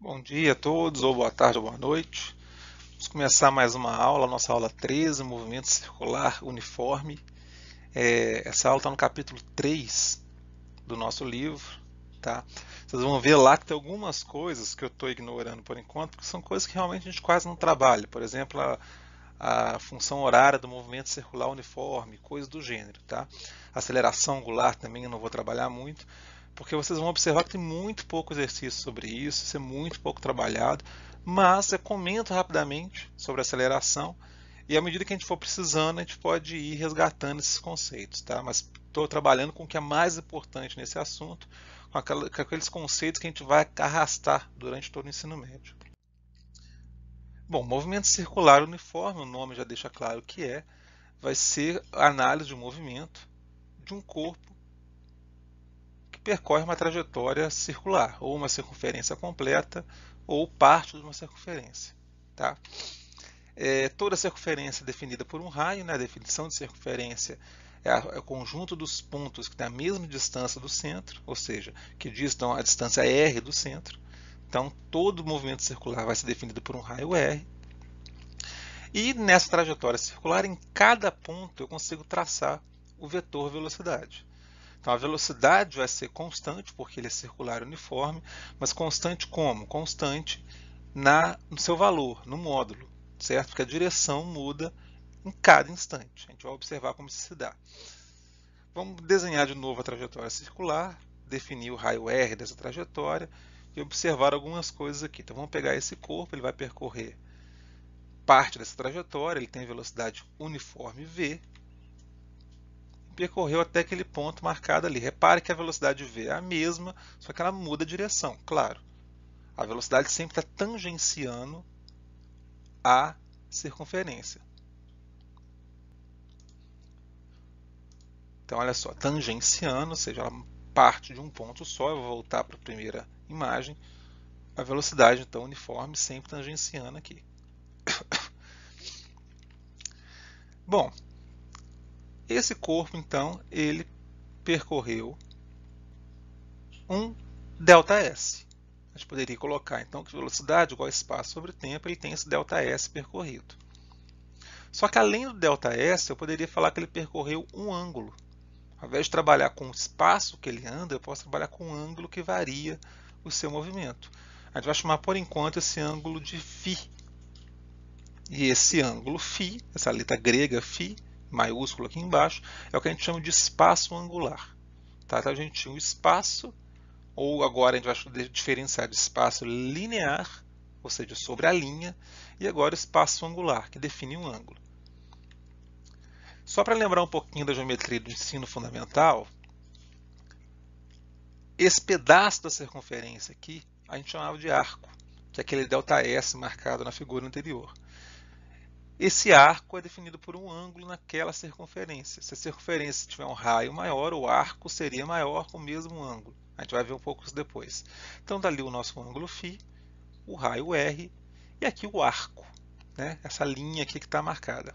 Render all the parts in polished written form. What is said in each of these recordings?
Bom dia a todos, ou boa tarde ou boa noite. Vamos começar mais uma aula, nossa aula 13, movimento circular uniforme. Essa aula está no capítulo 3 do nosso livro. Tá? Vocês vão ver lá que tem algumas coisas que eu estou ignorando por enquanto, porque são coisas que realmente a gente quase não trabalha. Por exemplo, a função horária do movimento circular uniforme, coisas do gênero. Tá? Aceleração angular também eu não vou trabalhar muito, porque vocês vão observar que tem muito pouco exercício sobre isso é muito pouco trabalhado, mas eu comento rapidamente sobre aceleração e à medida que a gente for precisando, a gente pode ir resgatando esses conceitos, tá? Mas estou trabalhando com o que é mais importante nesse assunto, com aqueles conceitos que a gente vai arrastar durante todo o ensino médio. Bom, movimento circular uniforme, o nome já deixa claro o que é, vai ser a análise de um movimento de um corpo que percorre uma trajetória circular, ou uma circunferência completa, ou parte de uma circunferência. Tá? Toda circunferência é definida por um raio, né? A definição de circunferência é o conjunto dos pontos que têm a mesma distância do centro, ou seja, que distam a distância r do centro. Então, todo movimento circular vai ser definido por um raio r. E nessa trajetória circular, em cada ponto, eu consigo traçar o vetor velocidade. Então a velocidade vai ser constante, porque ele é circular uniforme, mas constante como? Constante no seu valor, no módulo, certo? Porque a direção muda em cada instante. A gente vai observar como isso se dá. Vamos desenhar de novo a trajetória circular, definir o raio R dessa trajetória e observar algumas coisas aqui. Então vamos pegar esse corpo, ele vai percorrer parte dessa trajetória, ele tem velocidade uniforme v, percorreu até aquele ponto marcado ali. Repare que a velocidade v é a mesma, só que ela muda a direção, claro. A velocidade sempre está tangenciando a circunferência. Então, olha só, tangenciando, ou seja, ela parte de um ponto só. Eu vou voltar para a primeira imagem. A velocidade, então, uniforme, sempre tangenciando aqui. Bom, esse corpo, então, ele percorreu um ΔS. A gente poderia colocar, então, que velocidade igual a espaço sobre tempo, ele tem esse ΔS percorrido. Só que além do ΔS, eu poderia falar que ele percorreu um ângulo. Ao invés de trabalhar com o espaço que ele anda, eu posso trabalhar com um ângulo que varia o seu movimento. A gente vai chamar por enquanto esse ângulo de φ. E esse ângulo φ, essa letra grega φ, maiúsculo aqui embaixo, é o que a gente chama de espaço angular. Tá? Então a gente tinha um espaço, ou agora a gente vai diferenciar de espaço linear, ou seja, sobre a linha, e agora o espaço angular, que define um ângulo. Só para lembrar um pouquinho da geometria do ensino fundamental, esse pedaço da circunferência aqui a gente chamava de arco, que é aquele ΔS marcado na figura anterior. Esse arco é definido por um ângulo naquela circunferência. Se a circunferência tiver um raio maior, o arco seria maior com o mesmo ângulo. A gente vai ver um pouco isso depois. Então, dali o nosso ângulo φ, o raio R e aqui o arco, né? Essa linha aqui que está marcada.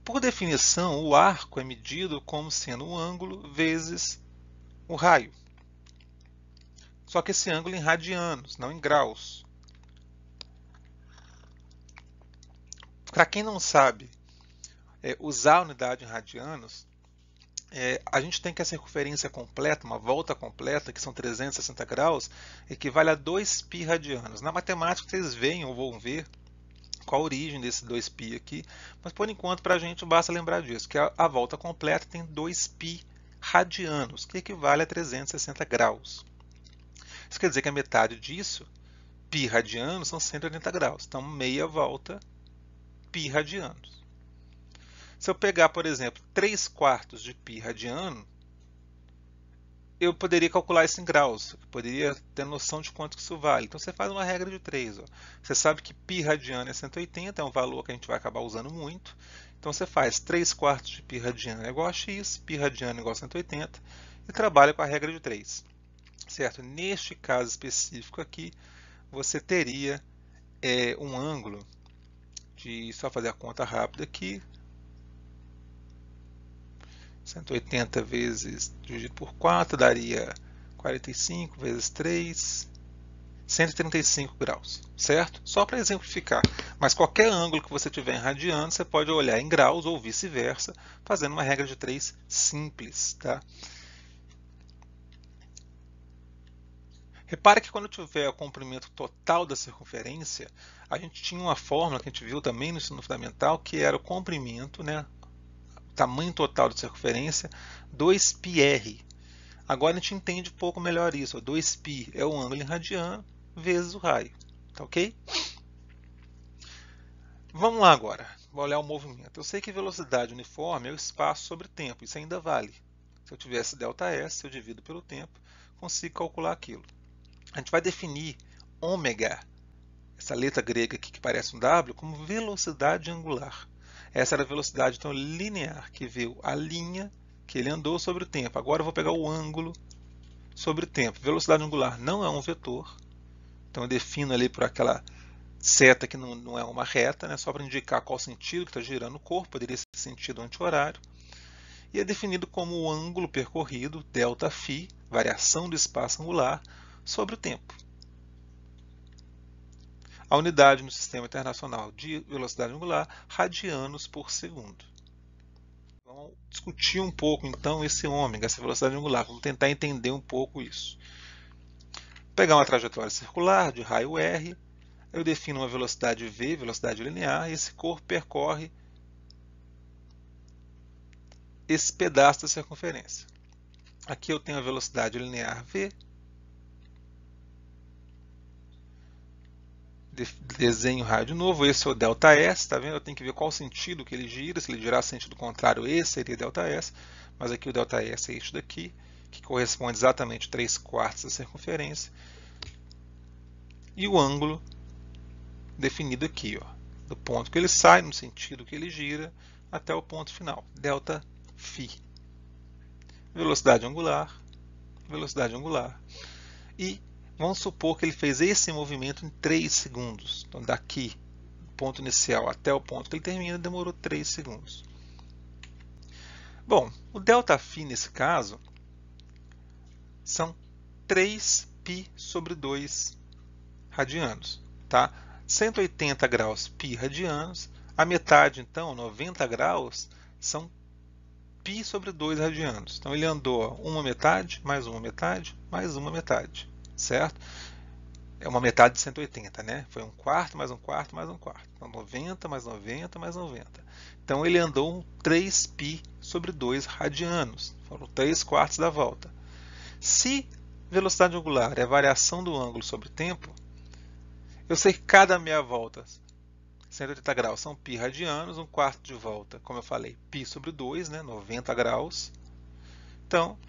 Por definição, o arco é medido como sendo um ângulo vezes o raio. Só que esse ângulo em radianos, não em graus. Para quem não sabe usar a unidade em radianos, a gente tem que a circunferência completa, uma volta completa, que são 360 graus, equivale a 2π radianos. Na matemática vocês veem ou vão ver qual a origem desse 2π aqui, mas por enquanto para a gente basta lembrar disso, que a volta completa tem 2π radianos, que equivale a 360 graus. Isso quer dizer que a metade disso, π radianos, são 180 graus. Então, meia volta, π radianos. Se eu pegar, por exemplo, 3/4 de π radiano, eu poderia calcular isso em graus, eu poderia ter noção de quanto isso vale. Então você faz uma regra de 3. Ó. Você sabe que π radiano é 180, é um valor que a gente vai acabar usando muito. Então você faz 3/4 de π radiano é igual a x, π radiano é igual a 180, e trabalha com a regra de 3. Certo? Neste caso específico aqui, você teria um ângulo de, só fazer a conta rápida aqui, 180 vezes dividido por 4 daria 45 vezes 3, 135 graus, certo? Só para exemplificar. Mas qualquer ângulo que você tiver em radianos, você pode olhar em graus ou vice-versa, fazendo uma regra de 3 simples, tá? Repare que quando tiver o comprimento total da circunferência, a gente tinha uma fórmula que a gente viu também no ensino fundamental, que era o comprimento, né, o tamanho total da circunferência, 2πr. Agora a gente entende um pouco melhor isso. 2π é o ângulo em radiano vezes o raio. Tá ok? Vamos lá agora. Vou olhar o movimento. Eu sei que velocidade uniforme é o espaço sobre tempo. Isso ainda vale. Se eu tivesse ΔS, eu divido pelo tempo, consigo calcular aquilo. A gente vai definir ômega, essa letra grega aqui que parece um W, como velocidade angular. Essa era a velocidade então, linear, que veio a linha que ele andou sobre o tempo. Agora eu vou pegar o ângulo sobre o tempo. Velocidade angular não é um vetor, então eu defino ali por aquela seta que não é uma reta, né, só para indicar qual sentido que está girando o corpo, poderia ser sentido anti-horário. E é definido como o ângulo percorrido, ΔΦ, variação do espaço angular, sobre o tempo. A unidade no Sistema Internacional de Velocidade Angular, radianos por segundo. Vamos discutir um pouco, então, esse ômega, essa velocidade angular. Vamos tentar entender um pouco isso. Vou pegar uma trajetória circular de raio R, eu defino uma velocidade v, velocidade linear, e esse corpo percorre esse pedaço da circunferência. Aqui eu tenho a velocidade linear v, desenho o raio de novo, esse é o ΔS, tá vendo? Eu tenho que ver qual sentido que ele gira, se ele girar sentido contrário, esse seria ΔS, mas aqui o ΔS é isso daqui, que corresponde exatamente a 3/4 da circunferência, e o ângulo definido aqui, ó, do ponto que ele sai, no sentido que ele gira, até o ponto final, ΔΦ. Velocidade angular, e vamos supor que ele fez esse movimento em 3 segundos. Então, daqui, do ponto inicial até o ponto que ele termina, demorou 3 segundos. Bom, o ΔΦ nesse caso são 3π sobre 2 radianos. Tá? 180 graus π radianos, a metade, então, 90 graus, são π sobre 2 radianos. Então, ele andou uma metade, mais uma metade, mais uma metade. Certo? É uma metade de 180, né? Foi um quarto, mais um quarto, mais um quarto. Então, 90, mais 90, mais 90. Então, ele andou 3π sobre 2 radianos. Foram 3/4 da volta. Se velocidade angular é a variação do ângulo sobre tempo, eu sei que cada meia volta, 180 graus, são π radianos. Um quarto de volta, como eu falei, π sobre 2, né? 90 graus. Então,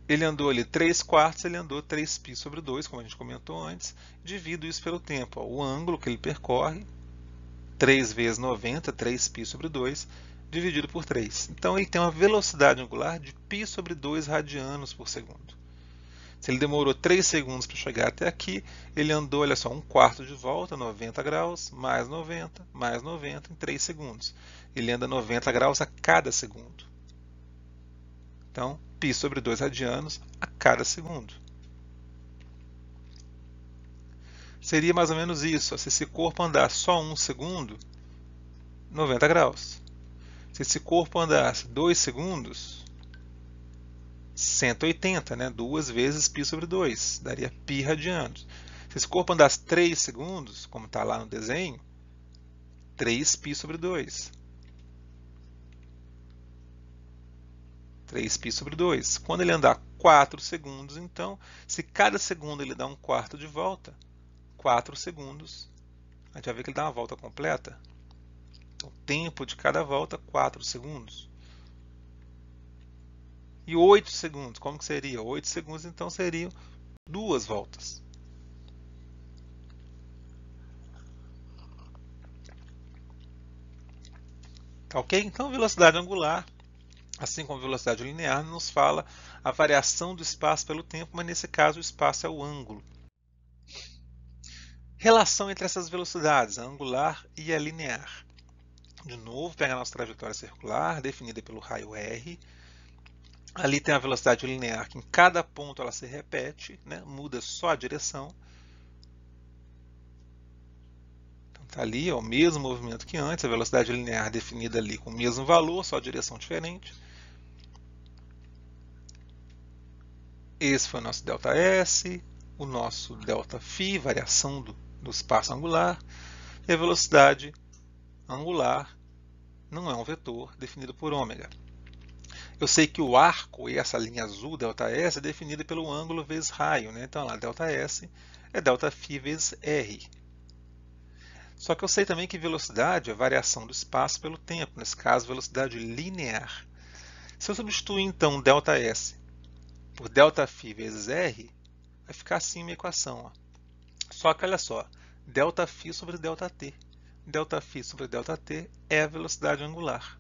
ele andou ali 3/4, ele andou 3π sobre 2, como a gente comentou antes. Divido isso pelo tempo. Ó, o ângulo que ele percorre, 3 vezes 90, 3π sobre 2, dividido por 3. Então, ele tem uma velocidade angular de π sobre 2 radianos por segundo. Se ele demorou 3 segundos para chegar até aqui, ele andou, olha só, um quarto de volta, 90 graus, mais 90, em 3 segundos. Ele anda 90 graus a cada segundo. Então, π sobre 2 radianos a cada segundo. Seria mais ou menos isso. Se esse corpo andar só 1 segundo, 90 graus. Se esse corpo andasse 2 segundos, 180, né? 2 vezes π sobre 2, daria π radianos. Se esse corpo andasse 3 segundos, como está lá no desenho, 3π sobre 2. 3π sobre 2. Quando ele andar 4 segundos, então, se cada segundo ele dá um quarto de volta, 4 segundos, a gente vai ver que ele dá uma volta completa. Então, o tempo de cada volta, 4 segundos. E 8 segundos, como que seria? 8 segundos, então, seriam 2 voltas. Tá ok? Então, velocidade angular, assim como velocidade linear, nos fala a variação do espaço pelo tempo, mas nesse caso o espaço é o ângulo. Relação entre essas velocidades, a angular e a linear. De novo, pega a nossa trajetória circular, definida pelo raio R. Ali tem a velocidade linear, que em cada ponto ela se repete, né? Muda só a direção. Então está ali, ó, o mesmo movimento que antes, a velocidade linear definida ali com o mesmo valor, só a direção diferente. Esse foi o nosso ΔS, o nosso ΔΦ, variação do espaço angular, e a velocidade angular não é um vetor definido por ômega. Eu sei que o arco e essa linha azul, ΔS, é definida pelo ângulo vezes raio, né? Então lá, ΔS é ΔΦ vezes R. Só que eu sei também que velocidade é variação do espaço pelo tempo, nesse caso, velocidade linear. Se eu substituir então ΔS por ΔΦ vezes R, vai ficar assim uma equação. Ó. Só que olha só, ΔΦ sobre ΔT. ΔΦ sobre ΔT é a velocidade angular.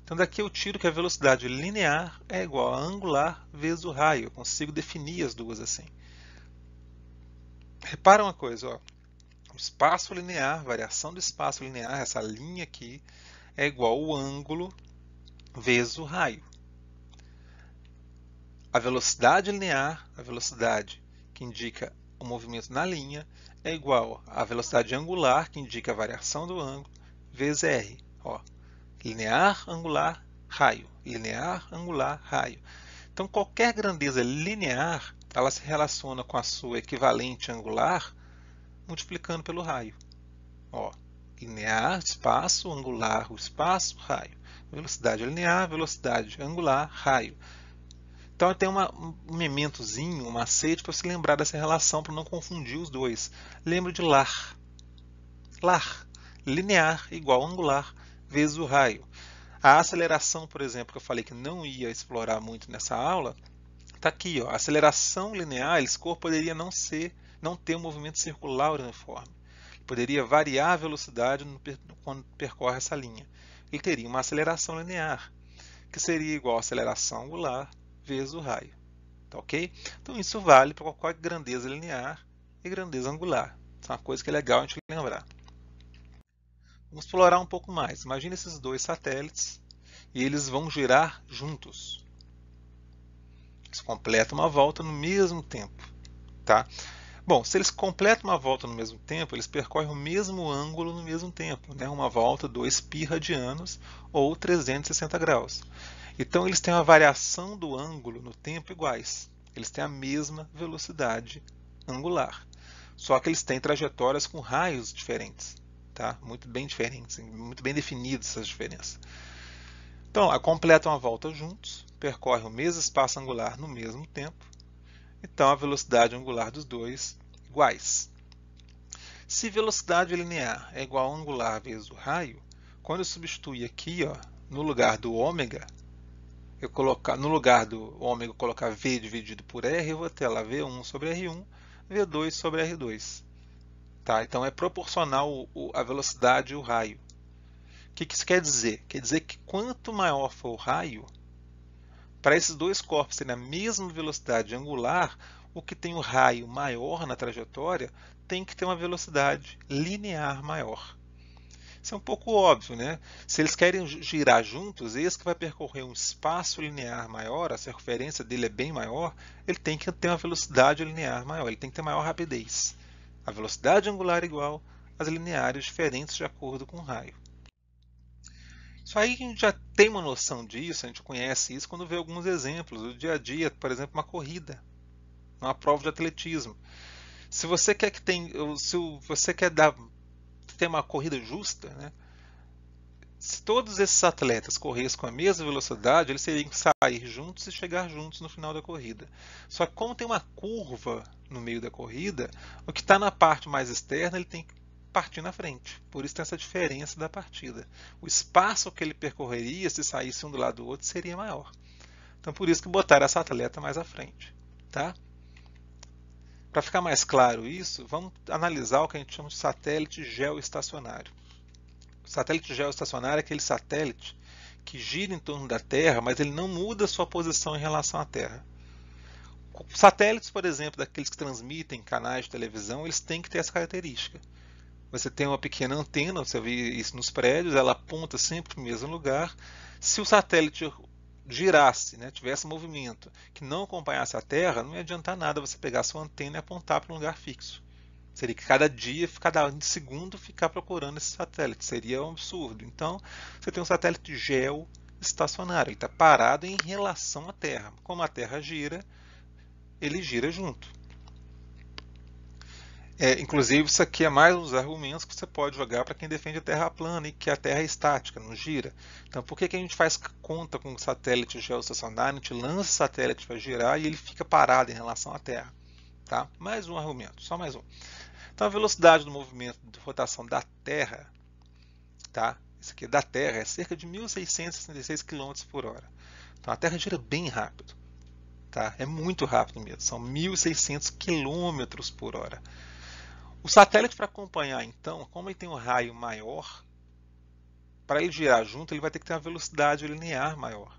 Então daqui eu tiro que a velocidade linear é igual a angular vezes o raio. Eu consigo definir as duas assim. Repara uma coisa, ó. O espaço linear, variação do espaço linear, essa linha aqui, é igual ao ângulo vezes o raio. A velocidade linear, a velocidade que indica o movimento na linha, é igual à velocidade angular, que indica a variação do ângulo, vezes R. Ó, linear, angular, raio. Linear, angular, raio. Então, qualquer grandeza linear, ela se relaciona com a sua equivalente angular, multiplicando pelo raio. Ó, linear, espaço, angular, o espaço, raio. Velocidade linear, velocidade angular, raio. Então tem um mementozinho, um macete para se lembrar dessa relação, para não confundir os dois. Lembra de lar. Lar, linear igual angular vezes o raio. A aceleração, por exemplo, que eu falei que não ia explorar muito nessa aula, está aqui. Ó. A aceleração linear, esse corpo poderia não ter um movimento circular uniforme. Poderia variar a velocidade quando percorre essa linha. Ele teria uma aceleração linear, que seria igual a aceleração angular vezes o raio. Tá ok? Então isso vale para qualquer grandeza linear e grandeza angular. Isso é uma coisa que é legal a gente lembrar. Vamos explorar um pouco mais. Imagina esses dois satélites e eles vão girar juntos. Eles completam uma volta no mesmo tempo. Tá? Bom, se eles completam uma volta no mesmo tempo, eles percorrem o mesmo ângulo no mesmo tempo. Né? Uma volta 2π radianos ou 360 graus. Então eles têm uma variação do ângulo no tempo iguais. Eles têm a mesma velocidade angular. Só que eles têm trajetórias com raios diferentes. Tá? Muito bem diferentes, muito bem definidas essas diferenças. Então, completam a volta juntos, percorrem o mesmo espaço angular no mesmo tempo. Então, a velocidade angular dos dois iguais. Se velocidade linear é igual a angular vezes o raio, quando eu substituir aqui, ó, no lugar do ômega, no lugar do ômega eu colocar V dividido por R, eu vou ter lá V1 sobre R1, V2 sobre R2. Tá? Então é proporcional a velocidade e o raio. O que isso quer dizer? Quer dizer que quanto maior for o raio, para esses dois corpos terem a mesma velocidade angular, o que tem o raio maior na trajetória tem que ter uma velocidade linear maior. Isso é um pouco óbvio, né? Se eles querem girar juntos, esse que vai percorrer um espaço linear maior, a circunferência dele é bem maior, ele tem que ter uma velocidade linear maior, ele tem que ter maior rapidez. A velocidade angular é igual às lineares diferentes de acordo com o raio. Isso aí a gente já tem uma noção disso, a gente conhece isso quando vê alguns exemplos do dia a dia, por exemplo, uma corrida, uma prova de atletismo. Se você quer ter uma corrida justa, né? Se todos esses atletas corressem com a mesma velocidade, eles teriam que sair juntos e chegar juntos no final da corrida. Só que como tem uma curva no meio da corrida, o que está na parte mais externa ele tem que partir na frente. Por isso tem essa diferença da partida. O espaço que ele percorreria se saísse um do lado do outro seria maior. Então por isso que botaram essa atleta mais à frente. Tá? Para ficar mais claro isso, vamos analisar o que a gente chama de satélite geoestacionário. O satélite geoestacionário é aquele satélite que gira em torno da Terra, mas ele não muda sua posição em relação à Terra. Satélites, por exemplo, daqueles que transmitem canais de televisão, eles têm que ter essa característica. Você tem uma pequena antena, você vê isso nos prédios, ela aponta sempre para o mesmo lugar. Se o satélite girasse, né, tivesse movimento que não acompanhasse a Terra, não ia adiantar nada você pegar a sua antena e apontar para um lugar fixo. Seria que cada dia, cada segundo, ficar procurando esse satélite. Seria um absurdo. Então, você tem um satélite geoestacionário. Ele está parado em relação à Terra. Como a Terra gira, ele gira junto. Inclusive, isso aqui é mais um dos argumentos que você pode jogar para quem defende a Terra plana e que a Terra é estática, não gira. Então, por que a gente faz conta com o satélite geoestacionário? A gente lança o satélite para girar e ele fica parado em relação à Terra. Tá? Mais um argumento, só mais um. Então, a velocidade do movimento de rotação da Terra, tá? Isso aqui da Terra é cerca de 1.666 km por hora. Então, a Terra gira bem rápido. Tá? É muito rápido mesmo, são 1.600 km por hora. O satélite, para acompanhar, então, como ele tem um raio maior, para ele girar junto, ele vai ter que ter uma velocidade linear maior.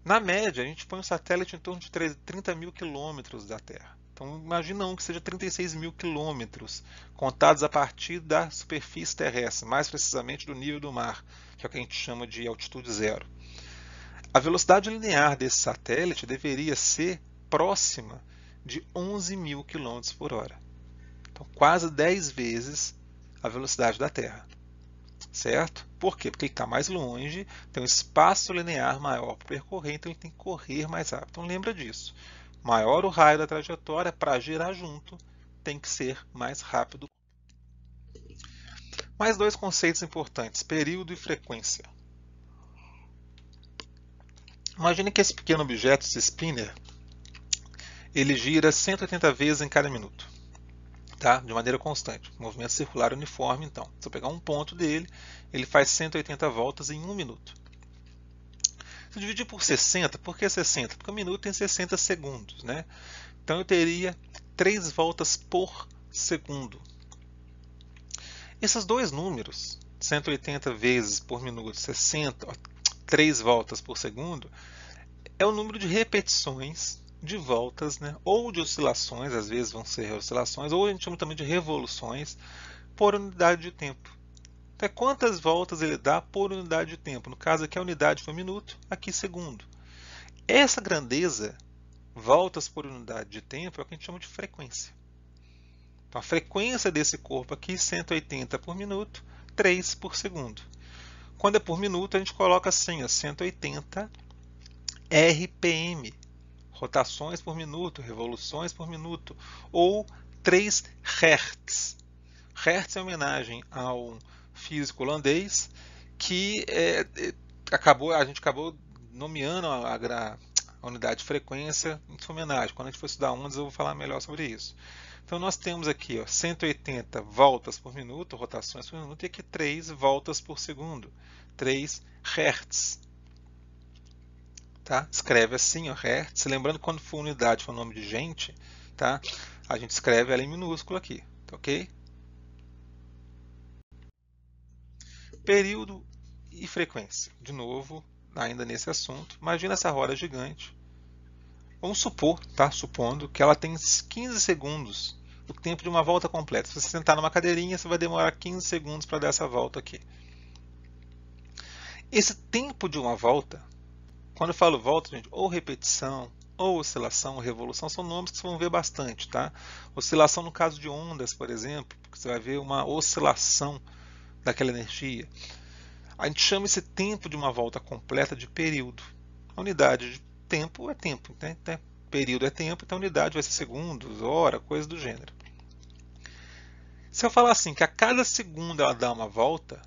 Na média, a gente põe um satélite em torno de 30 mil quilômetros da Terra. Então, imagina um que seja 36 mil quilômetros, contados a partir da superfície terrestre, mais precisamente do nível do mar, que é o que a gente chama de altitude zero. A velocidade linear desse satélite deveria ser próxima de 11 mil quilômetros por hora. Então, quase 10 vezes a velocidade da Terra. Certo? Por quê? Porque ele está mais longe, tem um espaço linear maior para percorrer, então ele tem que correr mais rápido. Então, lembra disso. Maior o raio da trajetória, para girar junto, tem que ser mais rápido. Mais dois conceitos importantes, período e frequência. Imagine que esse pequeno objeto, esse spinner, ele gira 180 vezes em cada minuto. Tá? De maneira constante, movimento circular uniforme. Então, se eu pegar um ponto dele, ele faz 180 voltas em 1 minuto. Se eu dividir por 60, por que 60? Porque um minuto tem 60 segundos, né? Então eu teria 3 voltas por segundo. Esses dois números, 180 vezes por minuto, 60, 3 voltas por segundo, é o número de repetições de voltas, né? Ou de oscilações, às vezes vão ser oscilações, ou a gente chama também de revoluções por unidade de tempo. Então, quantas voltas ele dá por unidade de tempo? No caso aqui a unidade foi minuto, aqui segundo. Essa grandeza, voltas por unidade de tempo, é o que a gente chama de frequência. Então, a frequência desse corpo aqui, 180 por minuto, 3 por segundo. Quando é por minuto, a gente coloca assim, ó, 180 RPM. Rotações por minuto, revoluções por minuto, ou 3 Hz. Hertz é homenagem a um físico holandês que a gente acabou nomeando a unidade de frequência em sua homenagem. Quando a gente for estudar ondas, eu vou falar melhor sobre isso. Então nós temos aqui 180 voltas por minuto, rotações por minuto, e aqui 3 voltas por segundo, 3 Hz. Tá? Escreve assim, ó, Hertz. Lembrando que quando for unidade, for nome de gente, tá? A gente escreve ela em minúsculo aqui, tá, ok? Período e frequência. De novo, ainda nesse assunto, imagina essa roda gigante. Vamos supor, tá? Supondo que ela tem 15 segundos, o tempo de uma volta completa. Se você sentar numa cadeirinha, você vai demorar 15 segundos para dar essa volta aqui. Esse tempo de uma volta, quando eu falo volta, gente, ou repetição, ou oscilação, ou revolução, são nomes que vocês vão ver bastante, tá? Oscilação no caso de ondas, por exemplo, porque você vai ver uma oscilação daquela energia. A gente chama esse tempo de uma volta completa de período. A unidade de tempo é tempo, né? Período é tempo, então a unidade vai ser segundos, hora, coisa do gênero. Se eu falar assim, que a cada segundo ela dá uma volta,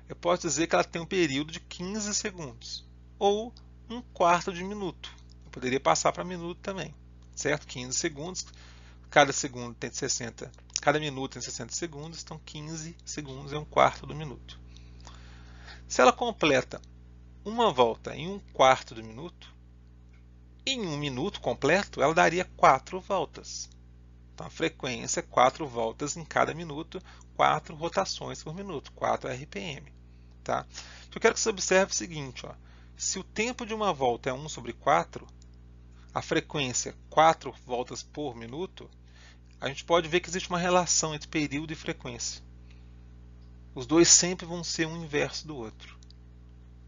eu posso dizer que ela tem um período de 15 segundos, ou um quarto de minuto. Eu poderia passar para minuto também, certo? 15 segundos, cada segundo tem 60, cada minuto tem 60 segundos, então 15 segundos é um quarto do minuto. Se ela completa uma volta em um quarto do minuto, em um minuto completo, ela daria 4 voltas. Então, a frequência é 4 voltas em cada minuto, 4 rotações por minuto, 4 RPM. Tá? Eu quero que você observe o seguinte, ó. Se o tempo de uma volta é 1 sobre 4, a frequência 4 voltas por minuto, a gente pode ver que existe uma relação entre período e frequência. Os dois sempre vão ser um inverso do outro.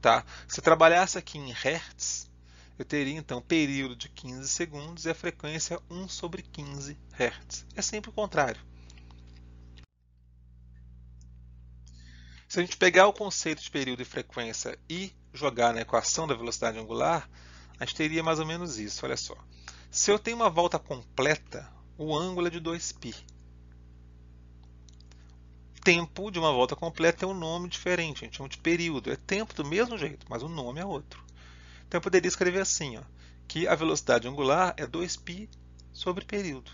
Tá? Se eu trabalhasse aqui em Hertz, eu teria então período de 15 segundos e a frequência 1 sobre 15 Hz. É sempre o contrário. Se a gente pegar o conceito de período e frequência e jogar na equação da velocidade angular, a gente teria mais ou menos isso. Olha só. Se eu tenho uma volta completa, o ângulo é de 2π. Tempo de uma volta completa tem um nome diferente, a gente chama de período. É tempo do mesmo jeito, mas o nome é outro. Então eu poderia escrever assim, ó, que a velocidade angular é 2π sobre período.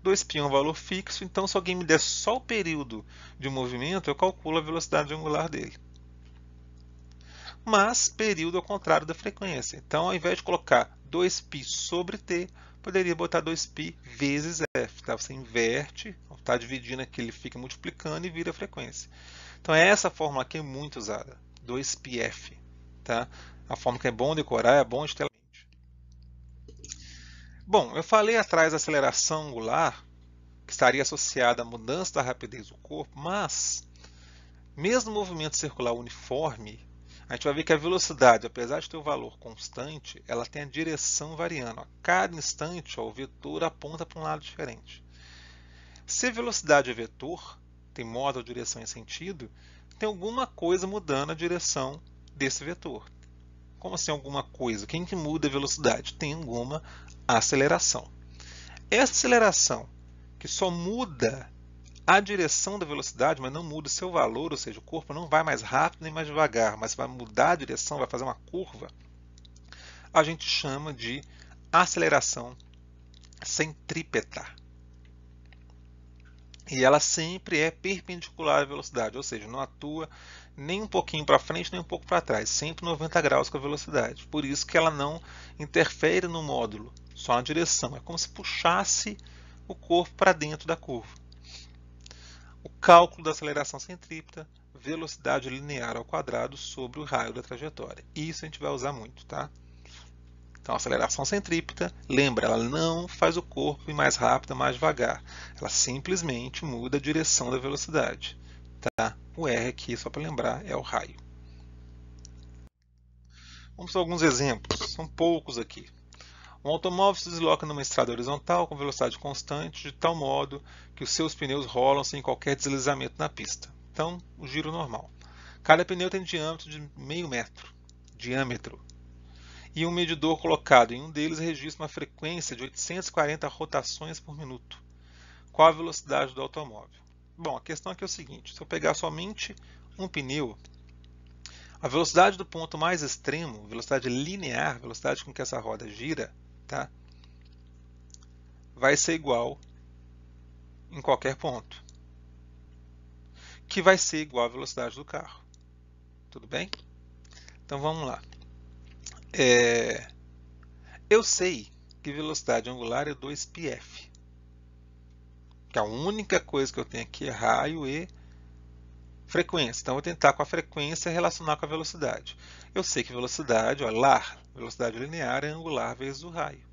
2π é um valor fixo, então se alguém me der só o período de um movimento, eu calculo a velocidade angular dele. Mas período é o contrário da frequência. Então, ao invés de colocar 2π sobre t, poderia botar 2π vezes f. Tá? Você inverte, está dividindo aqui, ele fica multiplicando e vira a frequência. Então, essa fórmula aqui é muito usada, 2πf. Tá? A fórmula que é bom decorar, é bom de ter. Bom, eu falei atrás da aceleração angular, que estaria associada à mudança da rapidez do corpo, mas, mesmo no movimento circular uniforme, a gente vai ver que a velocidade, apesar de ter um valor constante, ela tem a direção variando. A cada instante, o vetor aponta para um lado diferente. Se a velocidade é vetor, tem módulo, direção e sentido, tem alguma coisa mudando a direção desse vetor. Como assim alguma coisa? Quem que muda a velocidade? Tem alguma aceleração. Essa aceleração, que só muda a direção da velocidade, mas não muda o seu valor, ou seja, o corpo não vai mais rápido nem mais devagar, mas vai mudar a direção, vai fazer uma curva, a gente chama de aceleração centrípeta. E ela sempre é perpendicular à velocidade, ou seja, não atua nem um pouquinho para frente, nem um pouco para trás, sempre 90 graus com a velocidade. Por isso que ela não interfere no módulo, só na direção. É como se puxasse o corpo para dentro da curva. O cálculo da aceleração centrípeta, velocidade linear ao quadrado sobre o raio da trajetória. Isso a gente vai usar muito, tá? Então, a aceleração centrípeta, lembra, ela não faz o corpo ir mais rápido, mais devagar. Ela simplesmente muda a direção da velocidade. Tá? O R aqui, só para lembrar, é o raio. Vamos a alguns exemplos, são poucos aqui. Um automóvel se desloca numa estrada horizontal com velocidade constante, de tal modo que os seus pneus rolam sem qualquer deslizamento na pista. Então, o giro normal. Cada pneu tem diâmetro de meio metro. Diâmetro. E um medidor colocado em um deles registra uma frequência de 840 rotações por minuto. Qual a velocidade do automóvel? Bom, a questão aqui é o seguinte, se eu pegar somente um pneu, a velocidade do ponto mais extremo, velocidade linear, velocidade com que essa roda gira, tá? Vai ser igual em qualquer ponto, que vai ser igual à velocidade do carro. Tudo bem? Então vamos lá. Eu sei que velocidade angular é 2πf. Que a única coisa que eu tenho aqui é raio e frequência. Então, eu vou tentar com a frequência relacionar com a velocidade. Eu sei que velocidade, ó, velocidade linear é angular vezes o raio.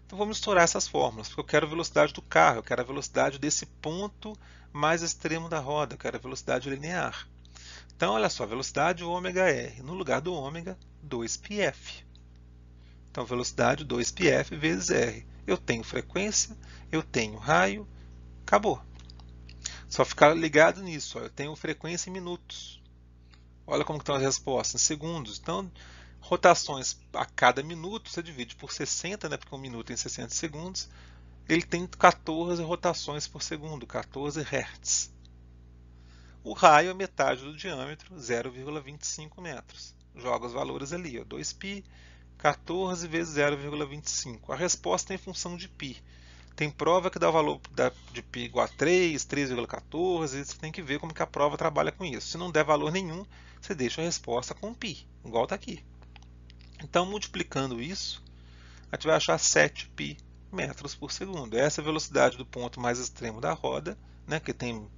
Então, vou misturar essas fórmulas, porque eu quero a velocidade do carro, eu quero a velocidade desse ponto mais extremo da roda, eu quero a velocidade linear. Então, olha só, velocidade ômega-r, no lugar do ômega, 2πf. Então, velocidade 2πf vezes r. Eu tenho frequência, eu tenho raio, acabou. Só ficar ligado nisso. Ó. Eu tenho frequência em minutos. Olha como estão as respostas, em segundos. Então, rotações a cada minuto, você divide por 60, né, porque um minuto tem 60 segundos. Ele tem 14 rotações por segundo, 14 Hz. O raio é metade do diâmetro, 0,25 metros. Joga os valores ali, ó, 2π, 14 vezes 0,25. A resposta é em função de π. Tem prova que dá o valor de π igual a 3, 3,14. Você tem que ver como que a prova trabalha com isso. Se não der valor nenhum, você deixa a resposta com π, igual está aqui. Então, multiplicando isso, a gente vai achar 7π metros por segundo. Essa é a velocidade do ponto mais extremo da roda, né, que tem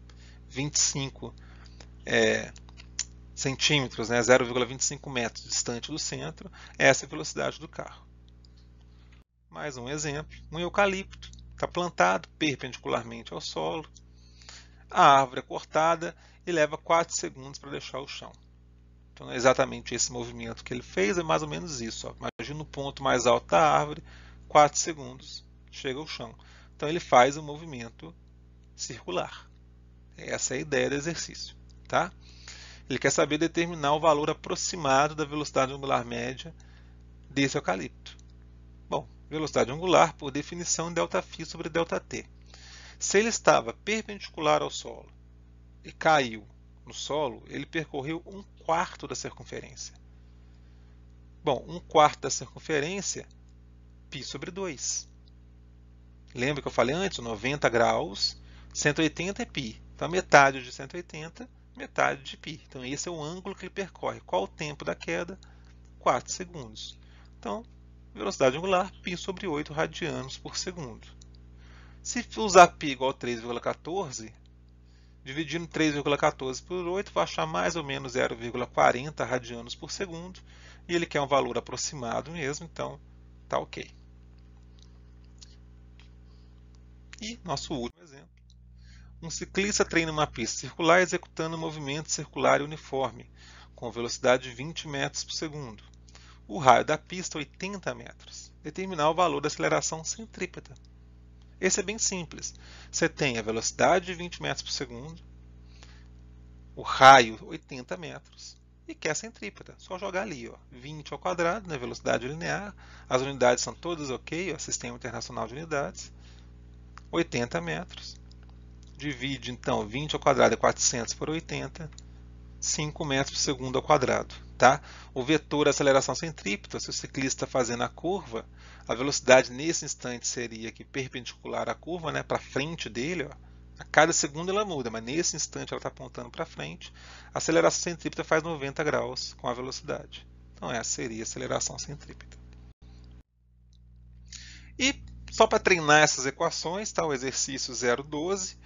25 centímetros, né, 0,25 metros distante do centro. Essa é a velocidade do carro. Mais um exemplo, um eucalipto. Está plantado perpendicularmente ao solo. A árvore é cortada e leva 4 segundos para deixar o chão. Então não é exatamente esse movimento que ele fez, é mais ou menos isso. Ó. Imagina o ponto mais alto da árvore, 4 segundos, chega ao chão. Então ele faz um movimento circular. Essa é a ideia do exercício. Tá? Ele quer saber determinar o valor aproximado da velocidade angular média desse eucalipto. Bom, velocidade angular, por definição, ΔΦ sobre ΔT. Se ele estava perpendicular ao solo e caiu no solo, ele percorreu 1/4 da circunferência. Bom, 1/4 da circunferência, π sobre 2. Lembra que eu falei antes? 90 graus, 180 é π. Então, metade de 180, metade de π. Então, esse é o ângulo que ele percorre. Qual o tempo da queda? 4 segundos. Então, velocidade angular, π sobre 8 radianos por segundo. Se usar π igual a 3,14, dividindo 3,14 por 8, vai achar mais ou menos 0,40 radianos por segundo. E ele quer um valor aproximado mesmo, então tá ok. E nosso último exemplo. Um ciclista treina uma pista circular executando um movimento circular uniforme, com velocidade de 20 metros por segundo. O raio da pista é 80 metros. Determinar o valor da aceleração centrípeta. Esse é bem simples. Você tem a velocidade de 20 metros por segundo, o raio 80 metros e quer a centrípeta. Só jogar ali, ó, 20 ao quadrado, né, velocidade linear. As unidades são todas ok, ó, Sistema Internacional de Unidades. 80 metros. Divide, então, 20 ao quadrado é 400 por 80. 5 metros por segundo ao quadrado. Tá? O vetor aceleração centrípeta, se o ciclista está fazendo a curva, a velocidade nesse instante seria aqui perpendicular à curva, né, para frente dele. Ó. A cada segundo ela muda, mas nesse instante ela está apontando para frente. A aceleração centrípeta faz 90 graus com a velocidade. Então essa seria a aceleração centrípeta. E só para treinar essas equações, tá, o exercício 012,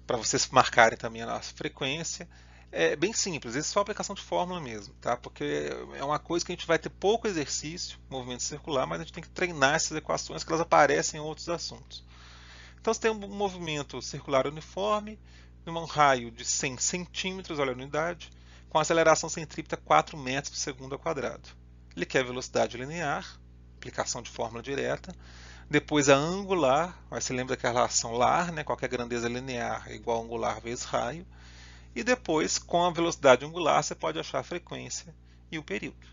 para vocês marcarem também a nossa frequência. É bem simples, isso é só aplicação de fórmula mesmo, tá? Porque é uma coisa que a gente vai ter pouco exercício, movimento circular, mas a gente tem que treinar essas equações que elas aparecem em outros assuntos. Então você tem um movimento circular uniforme, num raio de 100 centímetros, olha a unidade, com aceleração centrípeta 4 metros por segundo ao quadrado. Ele quer velocidade linear, aplicação de fórmula direta, depois a angular, você lembra que a relação lar, né? Qualquer grandeza linear é igual a angular vezes raio. E depois, com a velocidade angular, você pode achar a frequência e o período.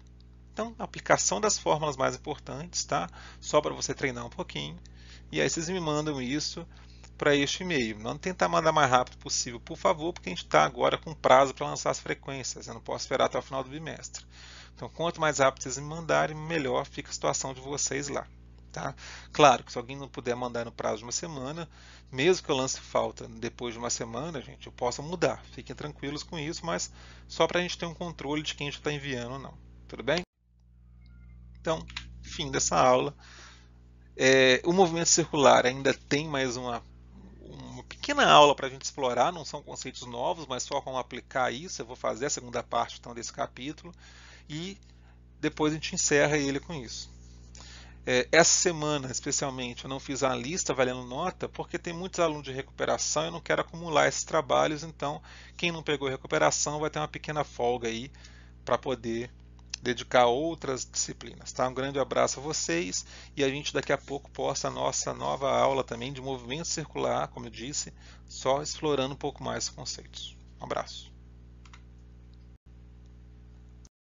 Então, a aplicação das fórmulas mais importantes, tá? Só para você treinar um pouquinho. E aí vocês me mandam isso para este e-mail. Não tentar mandar mais rápido possível, por favor, porque a gente está agora com prazo para lançar as frequências. Eu não posso esperar até o final do bimestre. Então, quanto mais rápido vocês me mandarem, melhor fica a situação de vocês lá. Tá? Claro que se alguém não puder mandar no prazo de uma semana, mesmo que eu lance falta depois de uma semana, gente, eu posso mudar. Fiquem tranquilos com isso, mas só para a gente ter um controle de quem a gente está enviando ou não. Tudo bem? Então, fim dessa aula. O movimento circular ainda tem mais uma pequena aula para a gente explorar, não são conceitos novos, mas só como aplicar isso. Eu vou fazer a segunda parte então, desse capítulo e depois a gente encerra ele com isso. Essa semana, especialmente, eu não fiz a lista valendo nota, porque tem muitos alunos de recuperação e eu não quero acumular esses trabalhos, então quem não pegou recuperação vai ter uma pequena folga aí para poder dedicar a outras disciplinas. Tá? Um grande abraço a vocês e a gente daqui a pouco posta a nossa nova aula também de movimento circular, como eu disse, só explorando um pouco mais os conceitos. Um abraço.